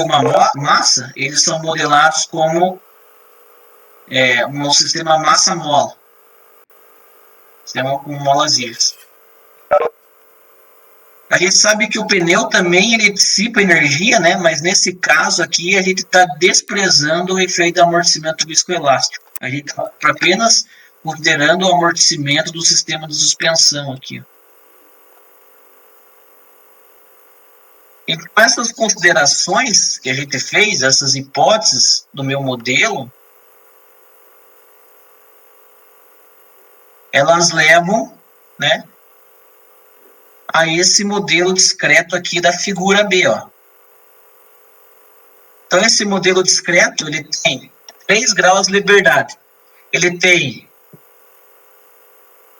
uma massa, eles são modelados como um sistema massa-mola. Sistema com molas livres. A gente sabe que o pneu também ele dissipa energia, né? Mas nesse caso aqui a gente está desprezando o efeito do amortecimento viscoelástico. A gente está apenas considerando o amortecimento do sistema de suspensão aqui. Então, essas considerações que a gente fez, essas hipóteses do meu modelo, elas levam, né, a esse modelo discreto aqui da figura B, ó. Então, esse modelo discreto, ele tem 3 graus de liberdade. Ele tem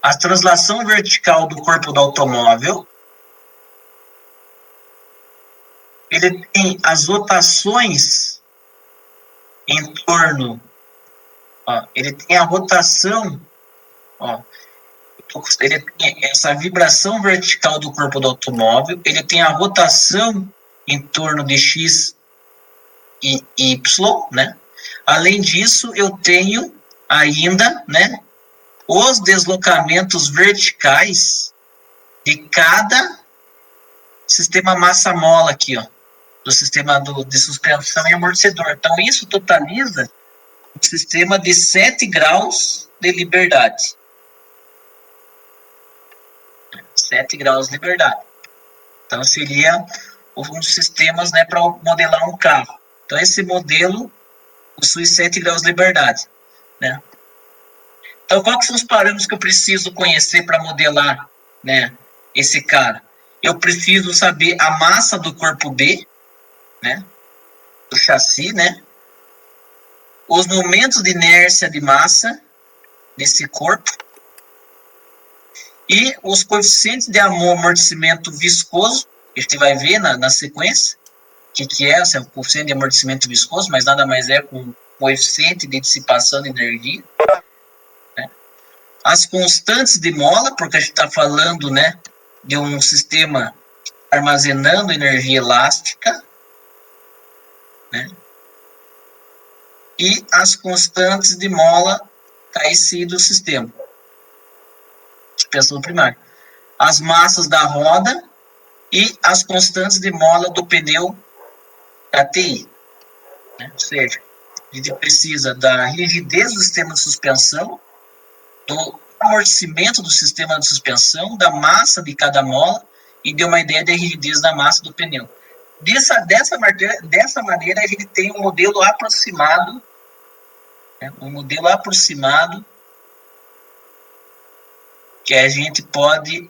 a translação vertical do corpo do automóvel, ele tem as rotações em torno, ó, ele tem a rotação, ó, ele tem essa vibração vertical do corpo do automóvel, ele tem a rotação em torno de X e Y, né? Além disso, eu tenho ainda, né, os deslocamentos verticais de cada sistema massa-mola aqui, ó, do sistema de suspensão e amortecedor. Então, isso totaliza um sistema de 7 graus de liberdade. 7 graus de liberdade. Então, seria um dos sistemas, né, para modelar um carro. Então, esse modelo possui 7 graus de liberdade, né? Então, quais são os parâmetros que eu preciso conhecer para modelar, né, esse cara? Eu preciso saber a massa do corpo B, né, do chassi, né, os momentos de inércia de massa desse corpo e os coeficientes de amortecimento viscoso, que a gente vai ver na sequência, que é o coeficiente de amortecimento viscoso, mas nada mais é com o coeficiente de dissipação de energia, né? As constantes de mola, porque a gente está falando, né, de um sistema armazenando energia elástica, né? E as constantes de mola KIC do sistema, suspensão primária. As massas da roda e as constantes de mola do pneu KTI, né? Ou seja, a gente precisa da rigidez do sistema de suspensão, do amortecimento do sistema de suspensão, da massa de cada mola e de uma ideia da rigidez da massa do pneu. Dessa maneira, a gente tem um modelo aproximado, né, que a gente pode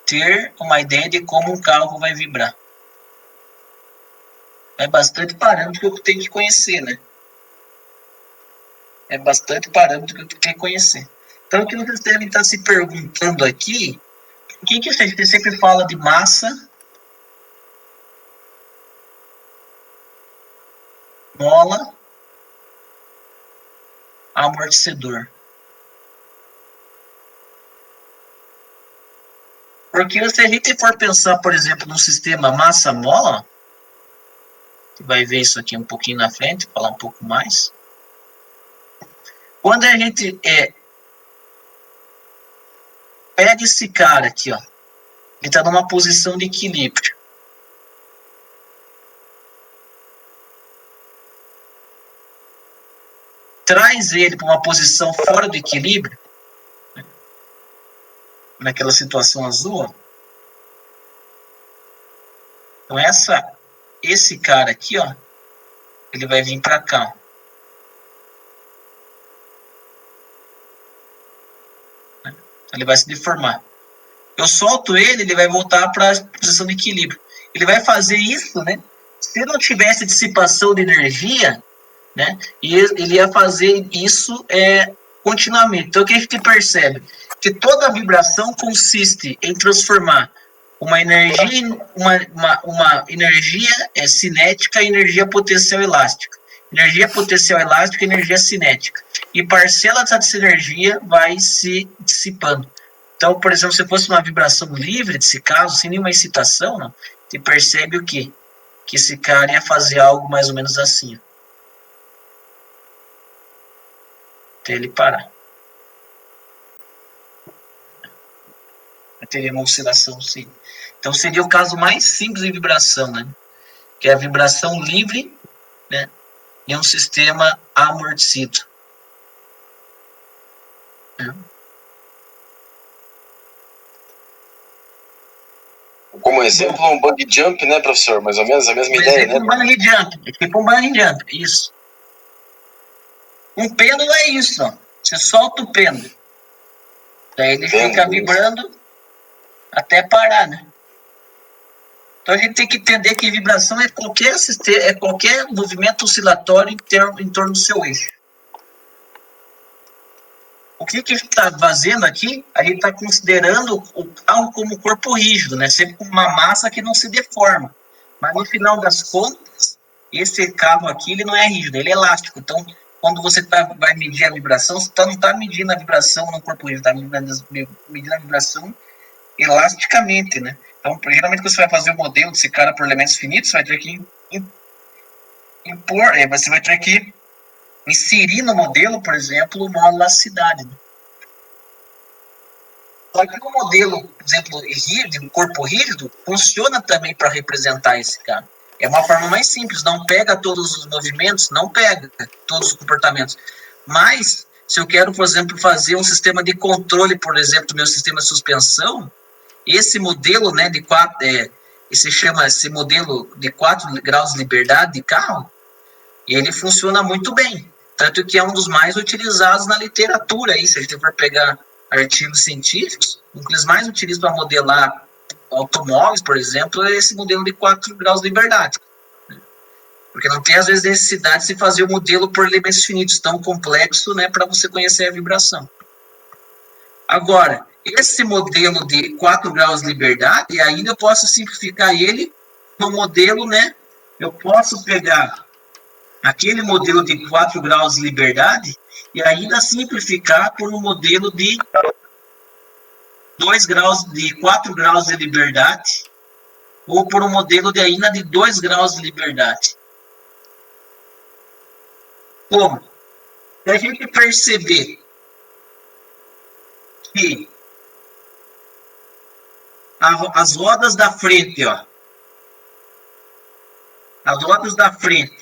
ter uma ideia de como um carro vai vibrar. É bastante parâmetro que eu tenho que conhecer, né? É bastante parâmetro que eu tenho que conhecer. Então, o que vocês devem estar se perguntando aqui, por que a gente sempre fala de massa, mola, amortecedor? Porque se a gente for pensar, por exemplo, no sistema massa-mola, você vai ver isso aqui um pouquinho na frente, falar um pouco mais. Quando a gente pega esse cara aqui, ó, ele está numa posição de equilíbrio. Traz ele para uma posição fora do equilíbrio, né, naquela situação azul, ó. Então, esse cara aqui, ó, ele vai vir para cá, ó. Ele vai se deformar. Eu solto ele, ele vai voltar para a posição de equilíbrio. Ele vai fazer isso, né? Se não tivesse dissipação de energia, né? E ele ia fazer isso continuamente. Então, o que a gente percebe? Que toda vibração consiste em transformar uma energia, uma energia cinética em energia potencial elástica. Energia potencial elástica e energia cinética. E parcela dessa energia vai se dissipando. Então, por exemplo, se fosse uma vibração livre desse caso, sem nenhuma excitação, não, você percebe o quê? que esse cara ia fazer algo mais ou menos assim. Até ele parar. Teria uma oscilação, sim. Então seria o caso mais simples de vibração, né? Que é a vibração livre, né? Em um sistema amortecido. Como exemplo, um bungee jump, né, professor? Mais ou menos a mesma ideia, né? Um bungee jump, tipo um bungee jump, isso. Um pêndulo é isso, ó. Você solta o pêndulo. Daí ele fica vibrando até parar, né? Então a gente tem que entender que vibração é qualquer movimento oscilatório em torno do seu eixo. O que a gente está fazendo aqui? A gente está considerando o carro como corpo rígido, né? Sempre com uma massa que não se deforma. Mas no final das contas, esse carro aqui ele não é rígido, ele é elástico. Então, quando você vai medir a vibração, você não está medindo a vibração no corpo rígido, está medindo a vibração elasticamente, né? Então, geralmente, quando você vai fazer o modelo desse cara por elementos finitos, você vai ter que você vai ter que inserir no modelo, por exemplo, uma elasticidade. Né? Só que o modelo, por exemplo, rígido, corpo rígido, funciona também para representar esse cara. É uma forma mais simples, não pega todos os movimentos, não pega todos os comportamentos. Mas, se eu quero, por exemplo, fazer um sistema de controle, por exemplo, do meu sistema de suspensão, esse modelo, né, esse modelo de 4 graus de liberdade de carro, ele funciona muito bem. Tanto que é um dos mais utilizados na literatura. Aí, se a gente for pegar artigos científicos, o que eles mais utilizam para modelar automóveis, por exemplo, é esse modelo de 4 graus de liberdade. Porque não tem, às vezes, necessidade de se fazer o modelo por elementos finitos tão complexo, né, para você conhecer a vibração. Agora, esse modelo de 4 graus de liberdade, ainda eu posso simplificar ele no modelo, né? Eu posso pegar aquele modelo de 4 graus de liberdade e ainda simplificar por um modelo de 4 graus de liberdade ou por um modelo de ainda de 2 graus de liberdade. Como? Se a gente perceber que as rodas da frente, ó, as rodas da frente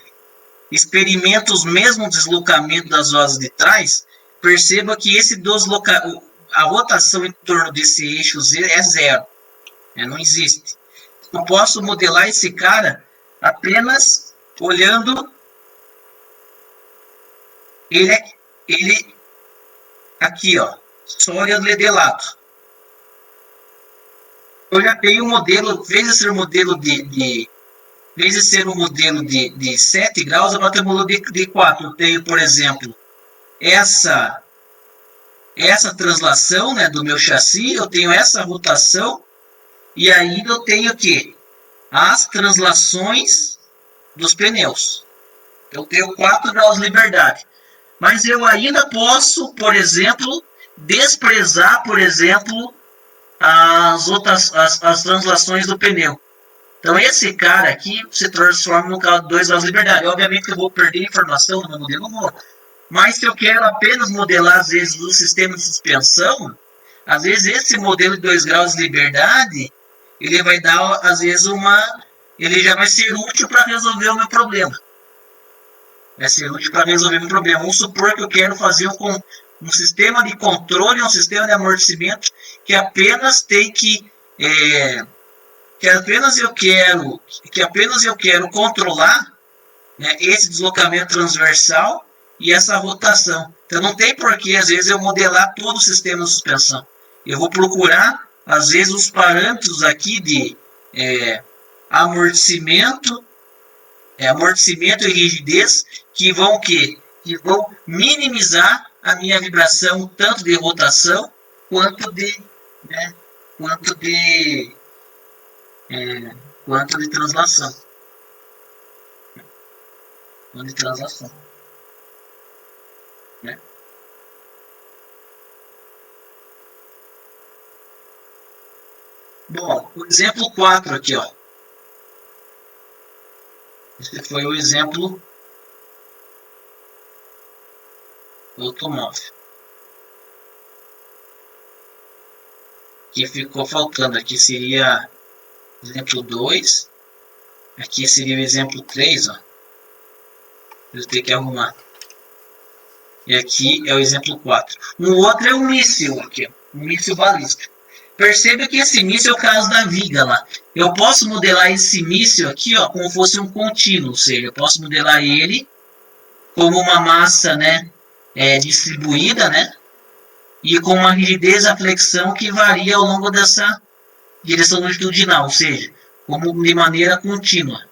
experimentam os mesmos deslocamentos das rodas de trás, perceba que a rotação em torno desse eixo Z é zero. Não existe. Eu posso modelar esse cara apenas olhando ele aqui, ó, só olhando ele de lado. Eu já tenho um modelo, em vez de ser um modelo de 7 graus, agora tem um modelo de 4. Eu tenho, por exemplo, essa translação, né, do meu chassi, eu tenho essa rotação, e ainda eu tenho o quê? As translações dos pneus. Eu tenho 4 graus de liberdade. Mas eu ainda posso, por exemplo, desprezar, por exemplo, as translações do pneu. Então, esse cara aqui se transforma no carro de 2 graus de liberdade. Obviamente, eu vou perder informação no meu modelo, mas se eu quero apenas modelar, às vezes, o sistema de suspensão, às vezes, esse modelo de 2 graus de liberdade, ele vai dar, às vezes, ele já vai ser útil para resolver o meu problema. Vai ser útil para resolver o meu problema. Vamos supor que eu quero fazer um sistema de controle, um sistema de amortecimento que apenas tem que apenas eu quero controlar, né, esse deslocamento transversal e essa rotação. Então não tem porquê, às vezes, eu modelar todo o sistema de suspensão. Eu vou procurar, às vezes, os parâmetros aqui de amortecimento e rigidez que vão minimizar a minha vibração, tanto de rotação quanto de translação. Né? Bom, o exemplo 4 aqui, ó. Esse foi o exemplo do automóvel. Que ficou faltando aqui seria exemplo 2. Aqui seria o exemplo 3, ó. Eu tenho que arrumar. E aqui é o exemplo 4. O outro é um míssil aqui, um míssil balístico. Perceba que esse míssil é o caso da viga lá. Eu posso modelar esse míssil aqui, ó, como fosse um contínuo, ou seja, eu posso modelar ele como uma massa, né, distribuída, né, e com uma rigidez a flexão que varia ao longo dessa direção longitudinal, ou seja, como de maneira contínua.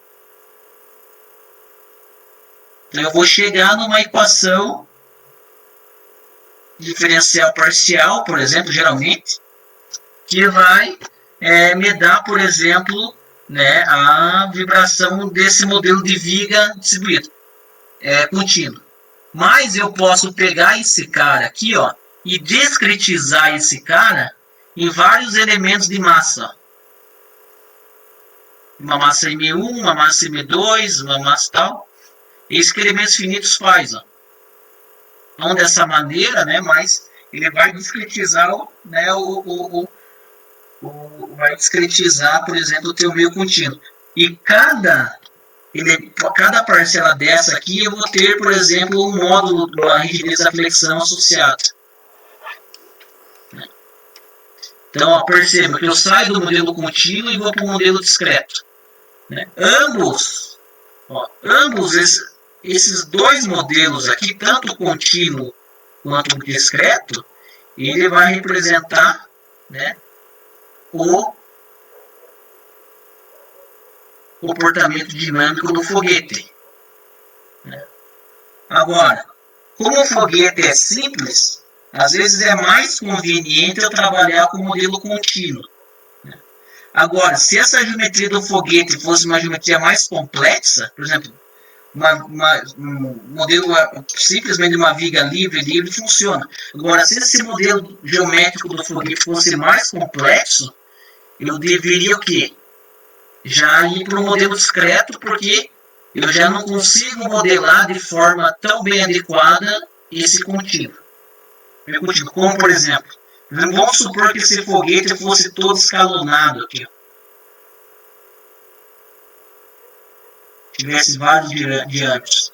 Então eu vou chegar numa equação diferencial parcial, por exemplo, geralmente, que vai me dar, por exemplo, né, a vibração desse modelo de viga distribuído, contínuo. Mas eu posso pegar esse cara aqui, ó, e discretizar esse cara em vários elementos de massa. Ó. Uma massa M1, uma massa M2, uma massa tal. Isso que elementos finitos faz, ó. Não dessa maneira, né, mas ele vai discretizar, né, vai discretizar, por exemplo, o teu meio contínuo. E cada parcela dessa aqui, eu vou ter, por exemplo, um módulo da rigidez da flexão associado. Então, ó, perceba que eu saio do modelo contínuo e vou para o modelo discreto. Né? Ambos esses dois modelos aqui, tanto o contínuo quanto o discreto, ele vai representar, né, o comportamento dinâmico do foguete. Né? Agora, como o foguete é simples, às vezes é mais conveniente eu trabalhar com o modelo contínuo. Né? Agora, se essa geometria do foguete fosse uma geometria mais complexa, por exemplo, um modelo simplesmente uma viga livre funciona. Agora, se esse modelo geométrico do foguete fosse mais complexo, eu deveria o quê? Já ir para o modelo discreto, porque eu já não consigo modelar de forma tão bem adequada esse contínuo. Como, por exemplo, vamos supor que esse foguete fosse todo escalonado aqui. Tivesse vários diâmetros.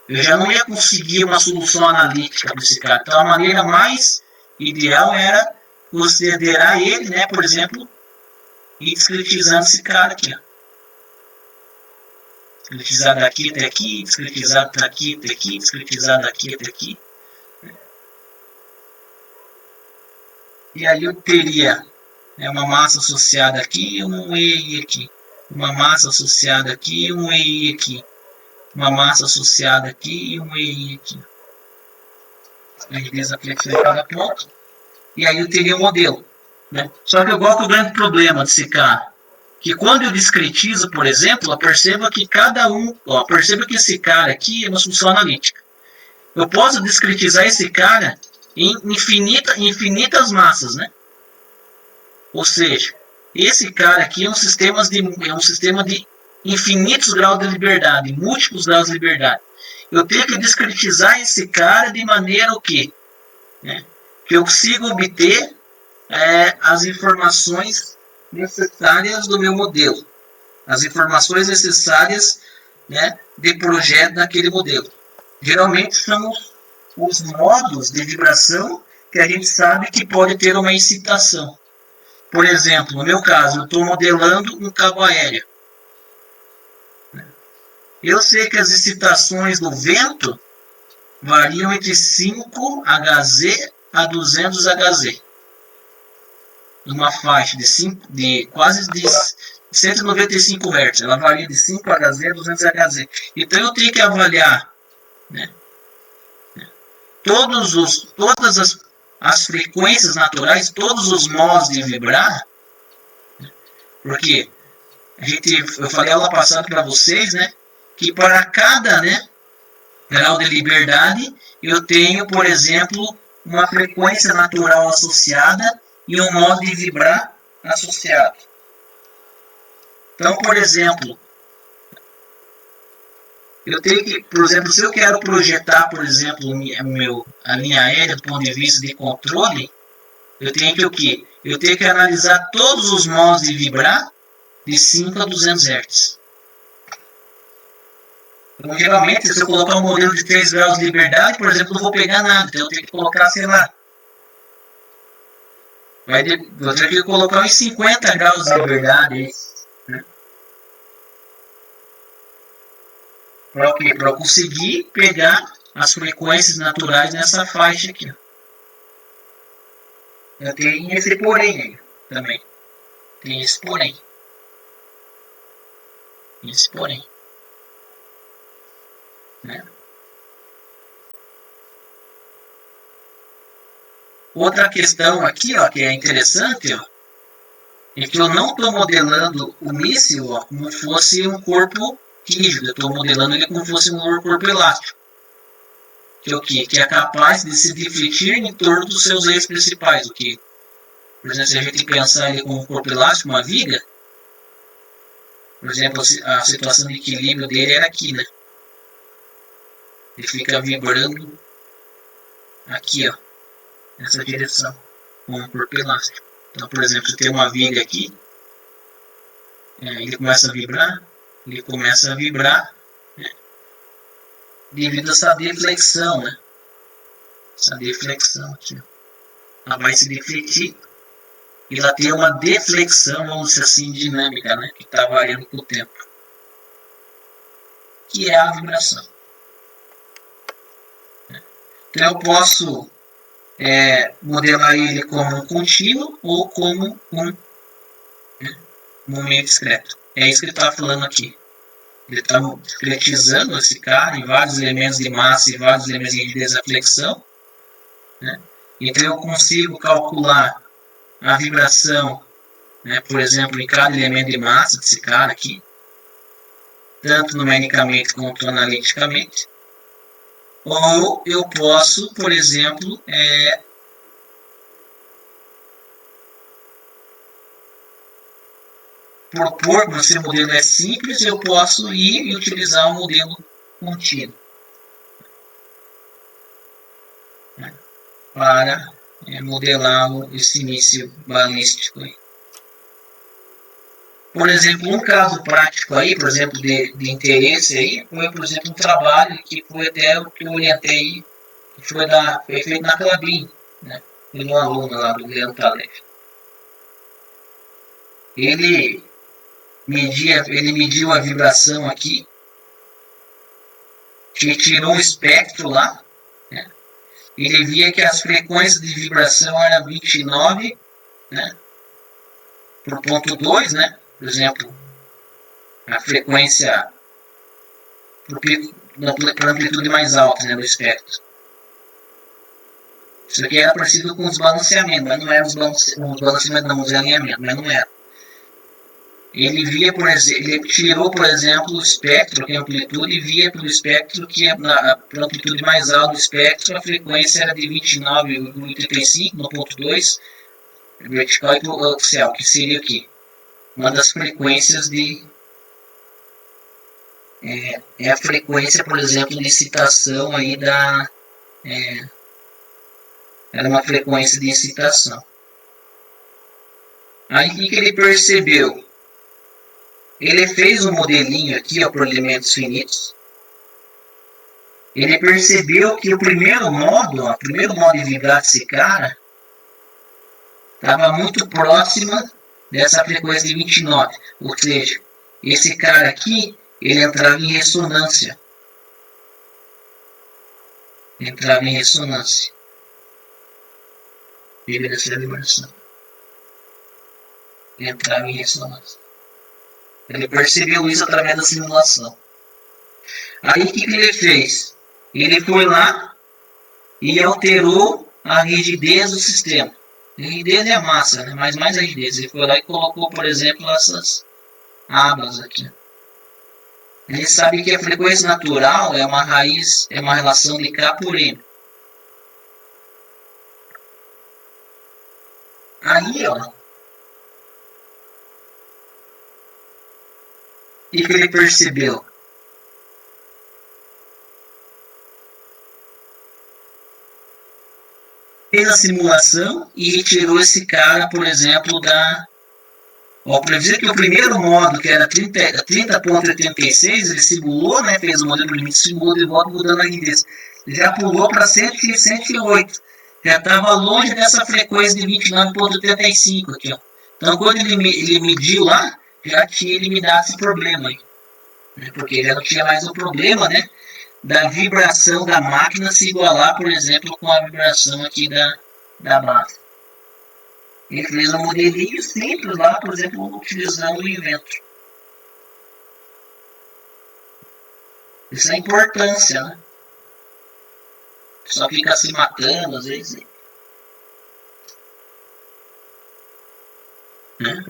Eu já não ia conseguir uma solução analítica para esse cara. Então, a maneira mais ideal era considerar ele, né, por exemplo, e discretizando esse cara aqui. Ó. Discretizar daqui até aqui, discretizar daqui até aqui, discretizar daqui até aqui. E aí eu teria uma massa associada aqui e um EI aqui. Uma massa associada aqui e um EI aqui. Uma massa associada aqui e um EI aqui. A rigidez flexão em cada ponto. E aí eu teria o modelo. Né? Só que eu gosto do grande problema desse cara. Que quando eu discretizo, por exemplo, perceba que perceba que esse cara aqui é uma solução analítica. Eu posso discretizar esse cara em infinitas massas, né? Ou seja, esse cara aqui é um sistema de infinitos graus de liberdade, múltiplos graus de liberdade. Eu tenho que discretizar esse cara de maneira o quê? Né? Que eu consiga obter as informações necessárias do meu modelo. As informações necessárias, né, de projeto daquele modelo. Geralmente são os modos de vibração que a gente sabe que pode ter uma excitação. Por exemplo, no meu caso, eu estou modelando um cabo aéreo. Eu sei que as excitações do vento variam entre 5 Hz a 200 Hz. Numa faixa de quase 195 Hz. Ela varia de 5 Hz a 200 Hz. Então eu tenho que avaliar, né, todas as frequências naturais, todos os modos de vibrar, porque eu falei aula passada para vocês, né, que para cada, né, grau de liberdade eu tenho, por exemplo, uma frequência natural associada e um modo de vibrar associado. Então, por exemplo, eu tenho que, por exemplo, se eu quero projetar, por exemplo, a linha aérea do ponto de vista de controle, eu tenho que o quê? Eu tenho que analisar todos os modos de vibrar de 5 a 200 Hz. Então, geralmente, se eu colocar um modelo de 3 graus de liberdade, por exemplo, não vou pegar nada. Então, eu tenho que colocar, sei lá, vou ter que colocar uns 50 graus de liberdade. Né? Para o quê? Para eu conseguir pegar as frequências naturais nessa faixa aqui. Eu tenho esse porém aí também. Tem esse porém. Esse porém. Né? Outra questão aqui, ó, que é interessante, ó, é que eu não estou modelando o míssil ó, como fosse um corpo rígido. Eu estou modelando ele como fosse um corpo elástico. Que é o quê? Que é capaz de se defletir em torno dos seus eixos principais. O que, por exemplo, se a gente pensar ele como um corpo elástico, uma viga, por exemplo, a situação de equilíbrio dele era aqui, né? Ele fica vibrando aqui, ó, nessa direção, com um corpo elástico. Então, por exemplo, se tem uma viga aqui, ele começa a vibrar, né, devido a essa deflexão, né? Essa deflexão aqui. Ela vai se defletir e ela tem uma deflexão, vamos dizer assim, dinâmica, né? Que está variando com o tempo. Que é a vibração. Então eu posso modelar ele como um contínuo ou como um momento discreto. É isso que ele está falando aqui. Ele está discretizando esse cara em vários elementos de massa e vários elementos de desaflexão. Né? Então eu consigo calcular a vibração, né, por exemplo, em cada elemento de massa desse cara aqui, tanto numericamente quanto analiticamente. Ou eu posso, por exemplo, propor, mas se o modelo é simples, eu posso ir e utilizar um modelo contínuo. Né, para modelar esse míssil balístico aí. Por exemplo, um caso prático aí, por exemplo, de interesse aí, foi, por exemplo, um trabalho que foi até o que eu orientei, que foi feito na Clabin, né? De um aluno lá do Leandro Talef. Ele mediu a vibração aqui, tirou um espectro lá, né? Ele via que as frequências de vibração eram 29, né? Por ponto 2, né? Por exemplo, a frequência para amplitude mais alta, né, do espectro. Isso aqui era parecido com os balanceamentos, mas não era os balanceamentos, não, os alinhamentos, mas não era. Ele via, por exemplo, ele tirou, por exemplo, o espectro, que é a amplitude, e via pelo espectro que para a amplitude mais alta do espectro, a frequência era de 29,35 no ponto 2, vertical e axial, que seria o quê? Uma das frequências de... é a frequência, por exemplo, de excitação aí da... era uma frequência de excitação. Aí o que ele percebeu? Ele fez um modelinho aqui para elementos finitos. Ele percebeu que o primeiro modo de vibrar desse cara estava muito próxima dessa frequência de 29. Ou seja, esse cara aqui, ele entrava em ressonância. Entrava em ressonância. Devido a essa vibração. Entrava em ressonância. Ele percebeu isso através da simulação. Aí o que ele fez? Ele foi lá e alterou a rigidez do sistema. A rigidez é a massa, né? Mas mais a rigidez. Ele foi lá e colocou, por exemplo, essas abas aqui. Ele sabe que a frequência natural é uma raiz, é uma relação de K por M. Aí, ó, o que ele percebeu? fez a simulação e retirou esse cara, por exemplo, da... Para dizer que o primeiro modo, que era 30.86, ele simulou, né, fez o modelo do limite, simulou de volta mudando a RDS. Já pulou para 108. Já estava longe dessa frequência de 29.85 aqui, ó. Então, quando ele mediu lá, já tinha eliminado esse problema aí, né, porque já não tinha mais o problema, né, da vibração da máquina se igualar, por exemplo, com a vibração aqui da base. Ele fez um modelinho simples lá, por exemplo, utilizando o Inventor. Isso é a importância, né? Só fica se matando, às vezes. Né?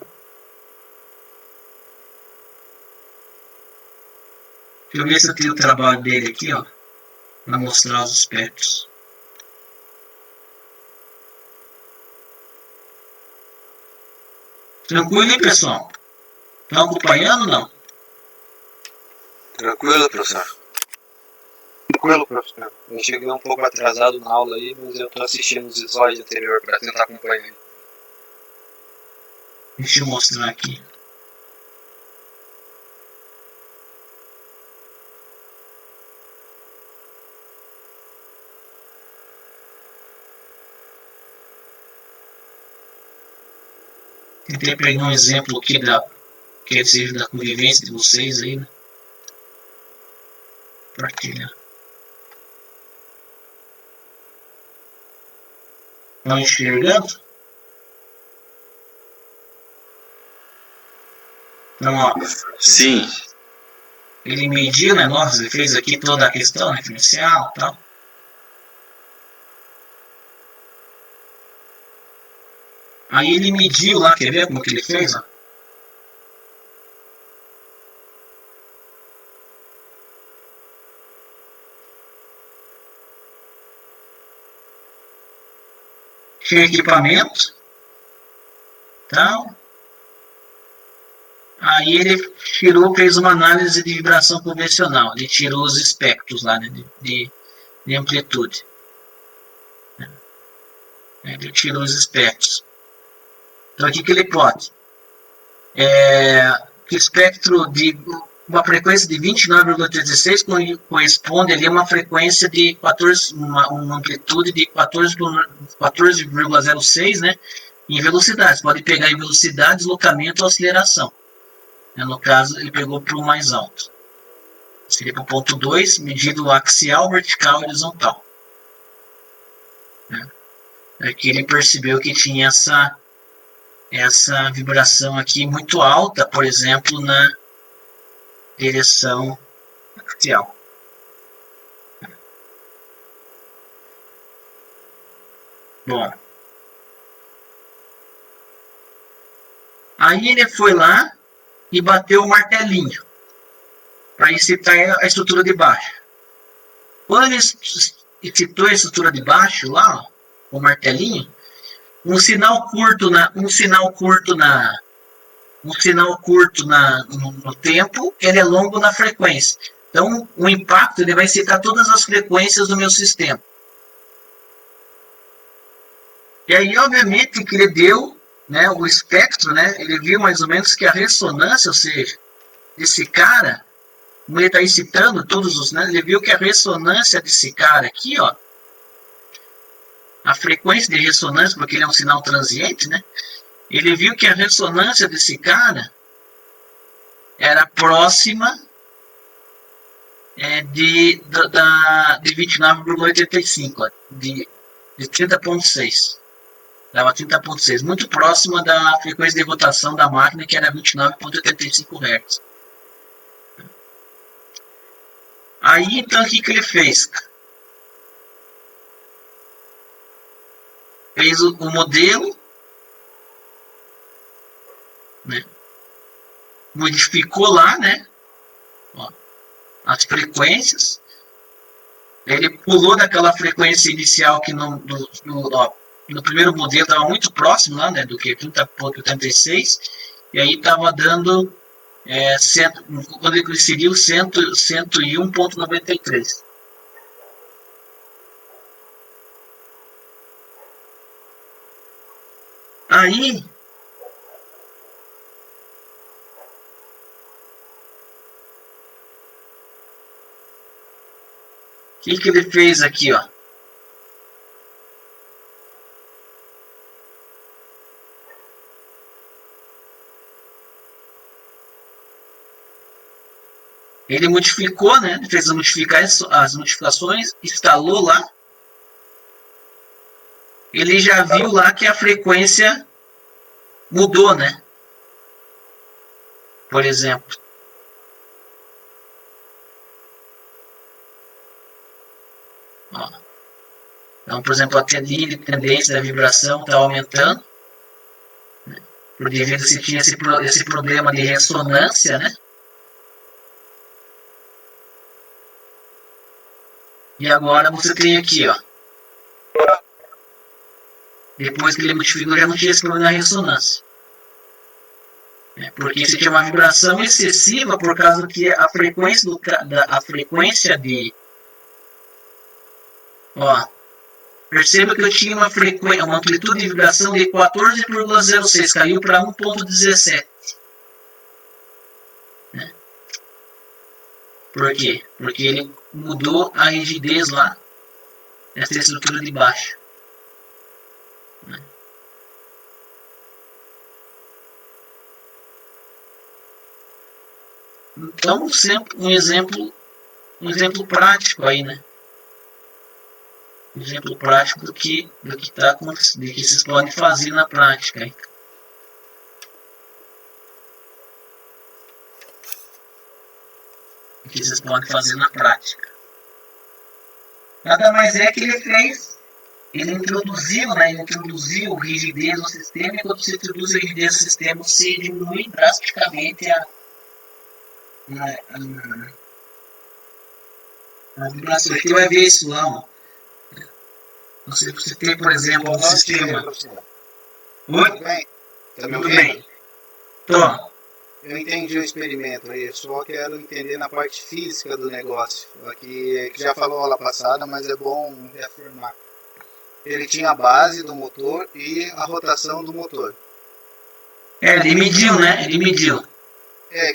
Deixa eu ver se eu tenho o trabalho dele aqui, ó, para mostrar os aspectos. Tranquilo, hein, pessoal? Estão acompanhando ou não? Tranquilo, professor. Tranquilo, professor. Eu cheguei um pouco atrasado na aula aí, mas eu estou assistindo os slides anteriores para tentar acompanhar. Deixa eu mostrar aqui. Tentei pegar um exemplo aqui que seja da convivência de vocês aí, né? Partilhar. Estão enxergando? Então, ó. Sim. Ele mediu, né? Nossa, ele fez aqui toda a questão, né? Diferencial e tal. Aí ele mediu lá, quer ver como que ele fez? Ó? Tinha equipamento, tal. Aí ele fez uma análise de vibração convencional. Ele tirou os espectros lá, né, de amplitude. Ele tirou os espectros. Então, o que ele pode? Que o espectro de uma frequência de 29,36 corresponde ali a uma frequência de 14, uma amplitude de 14,06, né, em velocidade. Pode pegar em velocidade, deslocamento ou aceleração. No caso, ele pegou para o mais alto. Seria para o ponto 2, medido axial, vertical e horizontal. Aqui ele percebeu que tinha essa vibração aqui muito alta, por exemplo, na direção axial. Bom. Aí ele foi lá e bateu o martelinho para excitar a estrutura de baixo. Quando ele excitou a estrutura de baixo lá, ó, o martelinho, um sinal curto no tempo, ele é longo na frequência. Então, o impacto ele vai excitar todas as frequências do meu sistema. E aí, obviamente, que ele deu, né, o espectro, né, ele viu mais ou menos que a ressonância, ou seja, desse cara, como ele está excitando todos os, né, ele viu que a ressonância desse cara aqui, ó, a frequência de ressonância, porque ele é um sinal transiente, né, ele viu que a ressonância desse cara era próxima de 29,85, de 30,6. Dava 30,6, muito próxima da frequência de rotação da máquina, que era 29,85 Hz. Aí, então, o que ele fez? Fez o modelo, né? Modificou lá, né? Ó, as frequências. Ele pulou daquela frequência inicial que no primeiro modelo estava muito próximo lá, né, do que 30,86, e aí estava dando quando ele inseriu 101,93. Aí, o que ele fez aqui, ó? Ele modificou, né? Ele fez as modificações, instalou lá. Ele já viu lá que a frequência mudou, né? Por exemplo. Ó. Então, por exemplo, a tendência da vibração está aumentando. Né? Por devido se tinha esse problema de ressonância, né? E agora você tem aqui, ó. Depois que ele modificou, já não tinha esse problema da ressonância. Porque você tinha uma vibração excessiva por causa que a frequência de... Ó, perceba que eu tinha uma amplitude de vibração de 14,06, caiu para 1,17. Por quê? Porque ele mudou a rigidez lá, essa estrutura de baixo. Então, sempre um exemplo prático aí, né? Um exemplo prático do que vocês podem fazer na prática aí. Que vocês podem fazer na prática. Nada mais é que ele fez, ele introduziu rigidez no sistema, e quando você introduz rigidez no sistema, você diminui drasticamente a vibração. Você vai ver isso lá, ó. Você tem, por exemplo, um sistema. Muito bem. Tudo bem. Então, eu entendi o experimento aí, só quero entender na parte física do negócio. Aqui, que já falou aula passada, mas é bom reafirmar. Ele tinha a base do motor e a rotação do motor. Ele mediu, né? Ele mediu.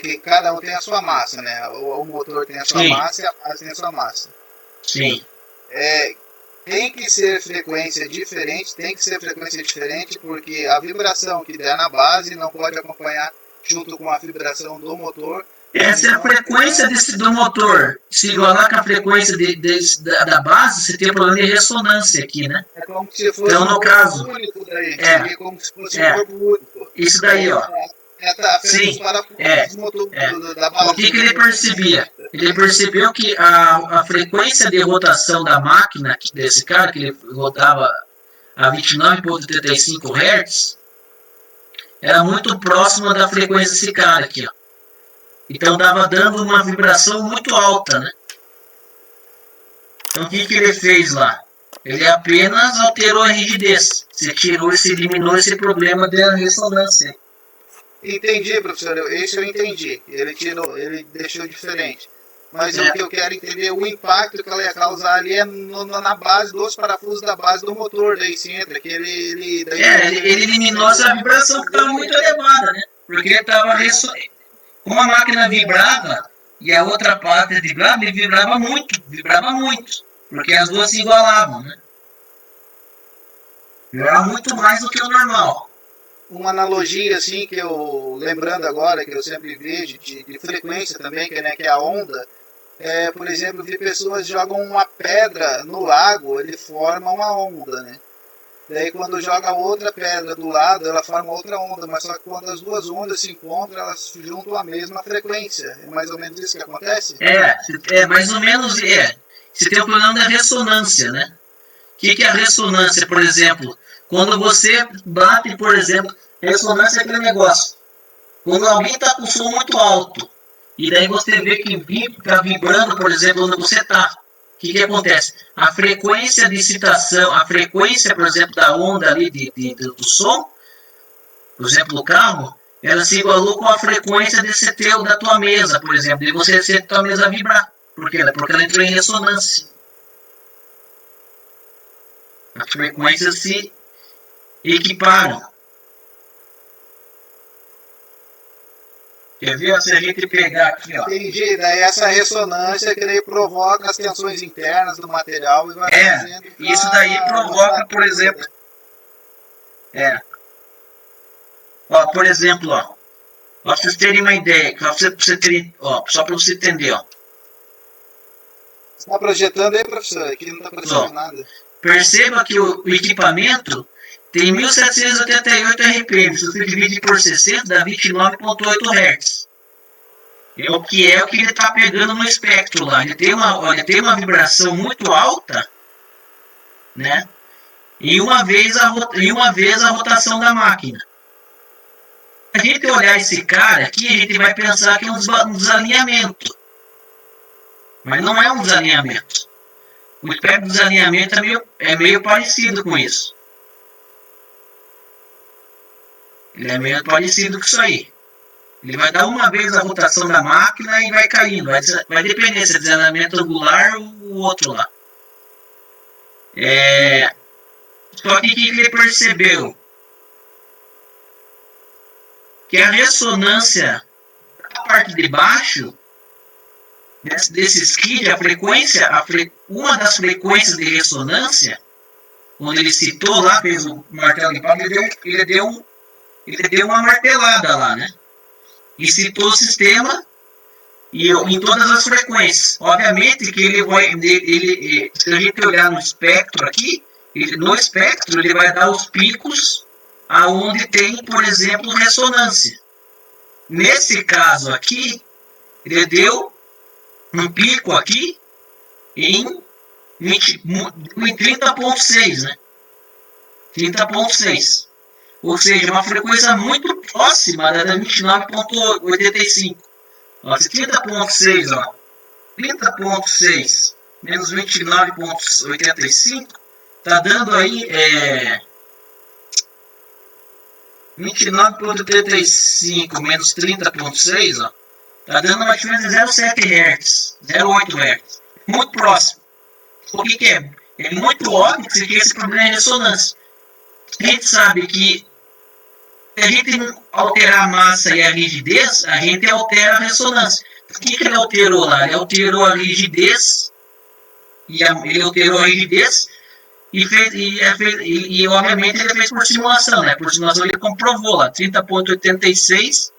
Que cada um tem a sua massa, né? O motor tem a sua massa e a base tem a sua massa. Sim. Tem que ser frequência diferente, porque a vibração que der na base não pode acompanhar junto com a vibração do motor. Essa é a frequência do motor. Se igualar com a frequência da base, você tem problema de ressonância aqui, né? É como se fosse então, no caso, único daí. É como se fosse um corpo único. Isso daí, ó. Sim, o que ele percebia? Ele percebeu que a frequência de rotação da máquina desse cara, que ele rodava a 29,35 Hz, era muito próxima da frequência desse cara aqui, ó. Então dava dando uma vibração muito alta, né? Então o que ele fez lá? Ele apenas alterou a rigidez. Você eliminou esse problema da ressonância. Entendi, professor. Isso eu entendi. Ele deixou diferente. Mas o que eu quero entender, o impacto que ela ia causar ali é na base dos parafusos da base do motor, daí se entra, que ele eliminou essa vibração que estava muito elevada, né? Porque ele estava como a máquina vibrava e a outra parte vibrava, ele vibrava muito, porque as duas se igualavam, né? Vibrava muito mais do que o normal. Uma analogia assim que eu, lembrando agora, que eu sempre vejo, de frequência também, que é a onda, por exemplo, vi pessoas jogam uma pedra no lago, ele forma uma onda, né? Daí quando joga outra pedra do lado, ela forma outra onda, mas só que quando as duas ondas se encontram, elas juntam a mesma frequência. É mais ou menos isso que acontece? Mais ou menos, Você tem o problema da ressonância, né? O que é a ressonância, por exemplo? Quando você bate, por exemplo, ressonância é aquele negócio. Quando alguém está com som muito alto, e daí você vê que está vibrando, por exemplo, onde você está. O que acontece? A frequência de excitação, a frequência, por exemplo, da onda ali do som, por exemplo, do carro, ela se igualou com a frequência da tua mesa, por exemplo, e você sente a tua mesa vibrar. Por quê? Porque ela entrou em ressonância. As frequências se equiparam. Quer ver? Se a gente pegar aqui, ó. Entendi. Daí essa ressonância que daí provoca as tensões internas do material e vai fazendo. Isso daí provoca, por exemplo. Ó, por exemplo, ó. Pra vocês terem uma ideia, só para você entender, ó. Você está projetando aí, professor? Aqui não está projetando nada. Perceba que o equipamento tem 1788 RPM. Se você divide por 60, dá 29,8 Hz. É o que ele está pegando no espectro lá. Ele tem uma vibração muito alta, né? E uma vez a rotação da máquina. Se a gente olhar esse cara aqui, a gente vai pensar que é um desalinhamento. Mas não é um desalinhamento. O espectro do desalinhamento é meio parecido com isso. Ele é meio parecido com isso aí. Ele vai dar uma vez a rotação da máquina e vai caindo. Vai depender se é desalinhamento angular ou o outro lá. Só que o que ele percebeu? Que a ressonância da parte de baixo desse skid, uma das frequências de ressonância, onde ele citou lá, fez o martelo de pau, ele deu uma martelada lá, né? E citou o sistema em todas as frequências. Obviamente que se a gente olhar no espectro aqui, no espectro ele vai dar os picos aonde tem, por exemplo, ressonância. Nesse caso aqui, ele deu um pico aqui em 30,6, né? 30,6. Ou seja, uma frequência muito próxima da 29,85. 30,6, ó. 30,6 menos 29,85 tá dando aí 29,85 menos 30,6, ó. Tá dando mais ou menos 0,7 Hz, 0,8 Hz. Muito próximo. O que é? É muito óbvio que esse problema é ressonância. A gente sabe que se a gente alterar a massa e a rigidez, a gente altera a ressonância. O que ele alterou lá? Ele alterou a rigidez e obviamente ele fez por simulação, né? Por simulação ele comprovou lá 30,86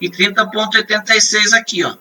e 30,86 aqui, ó.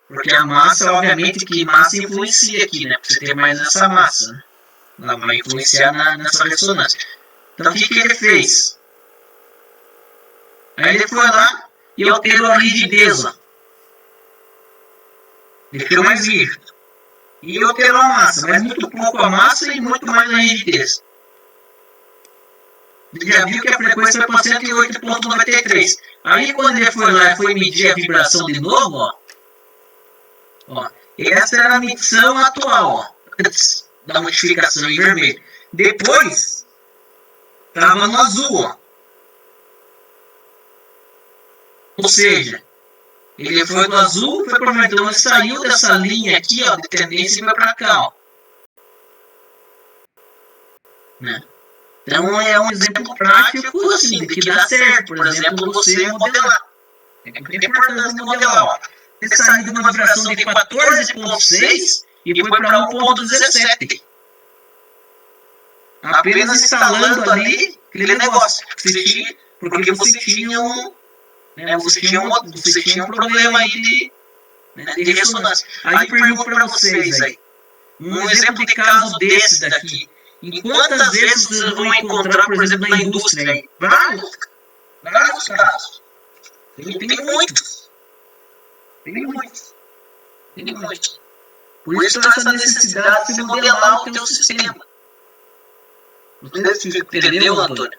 Porque a massa, obviamente, que massa influencia aqui, né? Pra você ter mais essa massa, né? Ela vai influenciar nessa ressonância. Então, o que ele fez? Aí ele foi lá e alterou a rigidez, ó. Ele ficou mais rígido. E alterou a massa, mas muito pouco a massa e muito mais a rigidez. Ele já viu que a frequência foi para 108,93. Aí, quando ele foi lá e foi medir a vibração de novo, ó. Ó, essa era a medição atual, ó, antes da modificação em vermelho. Depois, estava no azul, ó. Ou seja, ele foi do azul, foi para o vermelho. Então, ele saiu dessa linha aqui, ó, de tendência e foi para cá, ó. Né? Então, é um exemplo prático, assim, de que dá certo, por exemplo, você modelar. É muito importante modelar, ó. Ele saiu de uma vibração de 14,6 e foi para 1,17. Apenas instalando ali aquele negócio. Porque você tinha um problema aí de ressonância. Aí pergunto para vocês aí. Um exemplo de caso desse daqui. Em quantas vezes vocês vão encontrar, por exemplo, na indústria aí? Vários casos. Tem muitos. Tem muitos. Por isso essa necessidade de se modelar o teu sistema. Você entendeu, Antônio?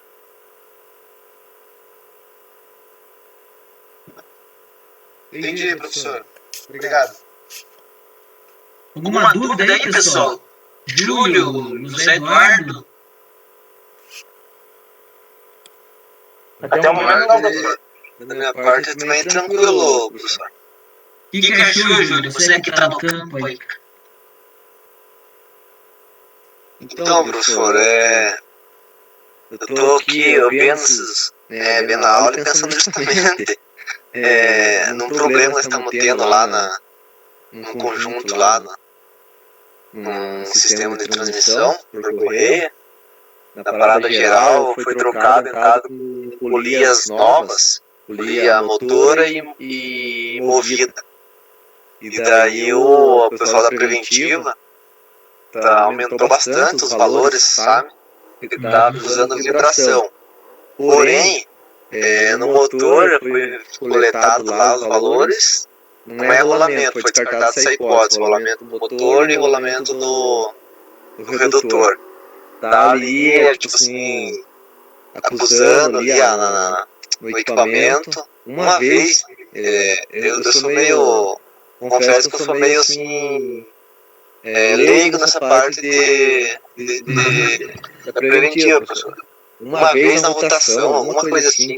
Entendi, professor. Obrigado. Alguma dúvida aí, pessoal? Júlio, José Eduardo? Até o momento não, professor. Da minha parte também tranquilo, professor. O que achou, Júlio? Você que tá no campo aí. Então, professor, eu tô aqui vendo a aula e pensando justamente num problema que estamos tendo lá num conjunto lá, num sistema de transmissão por correio. Na parada geral foi trocado com polias novas, polia motora e movida. E daí o pessoal da preventiva aumentou bastante os valores, sabe? Ele tá usando vibração. Porém, no motor foi coletado lá os valores, não é rolamento, foi descartado essa hipótese, rolamento no motor e rolamento no redutor. Tá ali, tipo assim, acusando ali no equipamento. Uma vez, eu sou meio, confesso que eu sou meio assim, leigo nessa parte da preventiva, professor. Uma vez na votação, alguma coisa assim.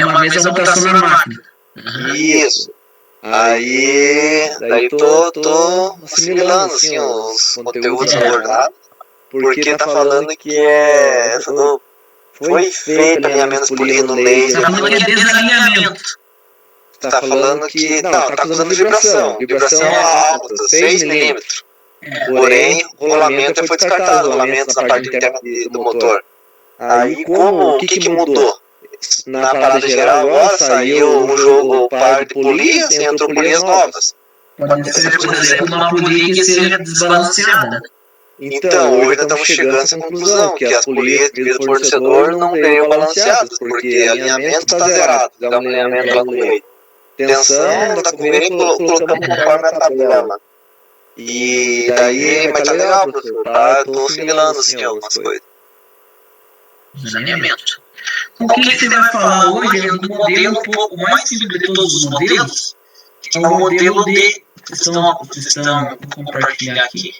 Uma vez a votação na máquina. Isso. Daí tô assimilando assim, os conteúdos abordados, porque tá falando que foi feito alinhamento polido no laser. Tá falando que é desalinhamento. Tá falando que, não, tá acusando vibração. Vibração alta, 6 milímetros. Porém, o rolamento foi descartado, o rolamento na parte interna do motor. Aí, o que mudou? Na parada geral agora saiu um jogo par de polias e entrou polias novas. Pode ser, por exemplo, uma polia que seja desbalanceada. Então, hoje nós estamos chegando a essa conclusão, que as polias do fornecedor não veio balanceadas, porque o alinhamento está zerado. Dá um alinhamento lá no meio. Tensão, não dá com meio, colocamos conforme a tabela. E daí vai estar legal, professor, tá? Eu tô assimilando assim algumas coisas. Desalinhamento. O que você vai falar hoje é do modelo um pouco mais simples de todos os modelos, que é o modelo de... Vocês estão compartilhar aqui.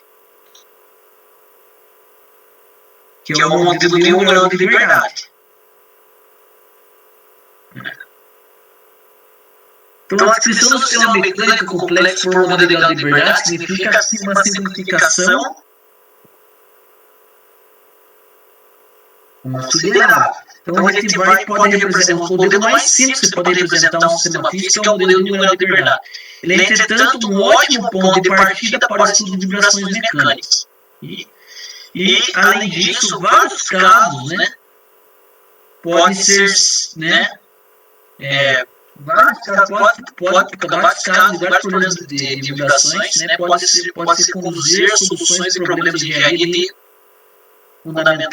Que é o modelo de 1 grau de liberdade. Então, a descrição do sistema mecânico complexo por modelo de grau de liberdade significa uma simplificação considerável. Então, a gente pode representar um modelo mais simples que pode representar um sistema físico, que é o modelo de 1 grau de liberdade. Ele é, entretanto, um ótimo ponto de partida para o estudo de vibrações mecânicas. E, além disso, vários casos, né, pode ser, né, vários casos, vários problemas de vibrações, né, pode ser conduzir soluções de problemas de engenharia de fundamental.